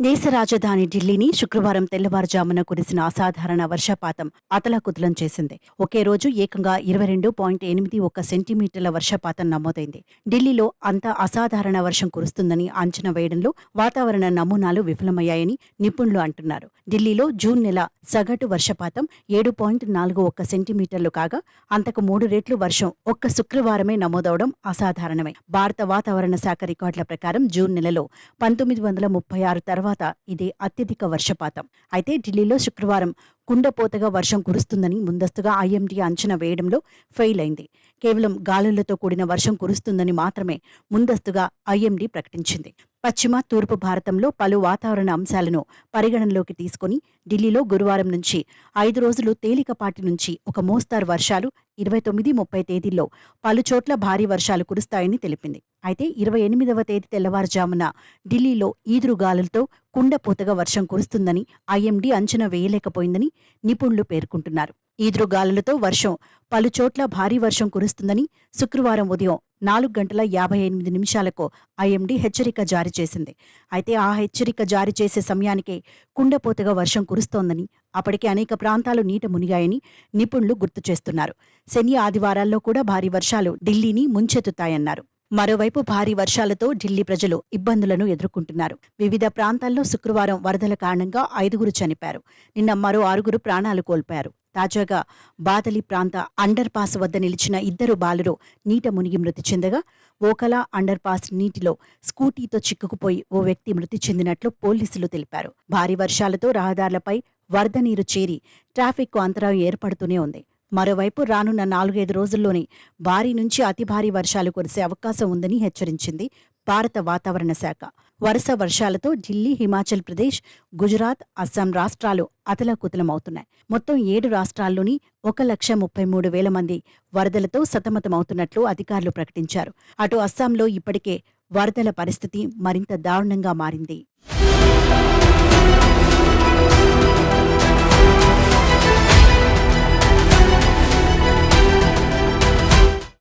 దేశ రాజధాని ఢిల్లీని శుక్రవారం తెల్లవారుజామున కురిసిన అసాధారణ వర్షపాతం అతలాకుతలం చేసింది. ఒకే రోజు ఏకంగా 22.81 సెంటీమీటర్ల వర్షపాతం నమోదైంది. ఢిల్లీలో అంత అసాధారణ వర్షం కురుస్తుందని అంచనా వేయడంలో వాతావరణ నమూనాలు విఫలమయ్యాయని నిపుణులు అంటున్నారు. ఢిల్లీలో జూన్ నెల సగటు వర్షపాతం 7.41 సెంటీమీటర్లు కాగా అంతకు 3 రెట్లు వర్షం ఒక్క శుక్రవారమే నమోదవడం అసాధారణమే. భారత వాతావరణ శాఖ రికార్డుల ప్రకారం జూన్ నెలలో 1936 తర్వాత ఇదే అత్యధిక వర్షపాతం. అయితే ఢిల్లీలో శుక్రవారం కుండపోతగా వర్షం కురుస్తుందని ముందస్తుగా ఐఎండీ అంచనా వేయడంలో ఫెయిల్ అయింది. కేవలం గాలులతో కూడిన వర్షం కురుస్తుందని మాత్రమే ముందస్తుగా ఐఎండీ ప్రకటించింది. పశ్చిమ, తూర్పు భారతంలో పలు వాతావరణ అంశాలను పరిగణనలోకి తీసుకుని ఢిల్లీలో గురువారం నుంచి 5 రోజులు తేలికపాటి నుంచి ఒక మోస్తారు వర్షాలు 29, 30 తేదీల్లో పలుచోట్ల భారీ వర్షాలు కురుస్తాయని తెలిపింది. అయితే 28వ తేదీ తెల్లవారుజామున ఢిల్లీలో ఈదురుగాలులతో కుండపోతగా వర్షం కురుస్తుందని ఐఎండీ అంచనా వేయలేకపోయిందని నిపుణులు పేర్కొంటున్నారు. ఈదురుగాలులతో వర్షం పలుచోట్ల భారీ వర్షం కురుస్తుందని శుక్రవారం ఉదయం 4:58 ఐఎండీ హెచ్చరిక జారీ చేసింది. అయితే ఆ హెచ్చరిక జారీ చేసే సమయానికే కుండపోతగా వర్షం కురుస్తోందని, అప్పటికే అనేక ప్రాంతాలు నీట మునిగాయని నిపుణులు గుర్తు చేస్తున్నారు. శని, ఆదివారాల్లో కూడా భారీ వర్షాలు ఢిల్లీని ముంచెత్తుతాయన్నారు. మరోవైపు భారీ వర్షాలతో ఢిల్లీ ప్రజలు ఇబ్బందులను ఎదుర్కొంటున్నారు. వివిధ ప్రాంతాల్లో శుక్రవారం వరదల కారణంగా 5 చనిపారు. నిన్న మరో 6 ప్రాణాలు కోల్పోయారు. తాజాగా బాదలి ప్రాంత అండర్ పాస్ వద్ద నిలిచిన 2 బాలురు నీట మునిగి మృతి చెందగా, ఓకలా అండర్ పాస్ నీటిలో స్కూటీతో చిక్కుకుపోయి ఓ వ్యక్తి మృతి చెందినట్లు పోలీసులు తెలిపారు. భారీ వర్షాలతో రహదారులపై వరద నీరు చేరి ట్రాఫిక్కు అంతరాయం ఏర్పడుతూనే ఉంది. మరోవైపు రానున్న 4-5 రోజుల్లోనే భారీ నుంచి అతి భారీ వర్షాలు కురిసే అవకాశం ఉందని హెచ్చరించింది భారత వాతావరణ శాఖ. వరుస వర్షాలతో ఢిల్లీ, హిమాచల్ ప్రదేశ్, గుజరాత్, అస్సాం రాష్ట్రాలు అతలాకుతలమవుతున్నాయి. మొత్తం 7 రాష్ట్రాల్లోని 1,33,000 మంది వరదలతో సతమతమవుతున్నట్లు అధికారులు ప్రకటించారు. అటు అస్సాంలో ఇప్పటికే వరదల పరిస్థితి మరింత దారుణంగా మారింది.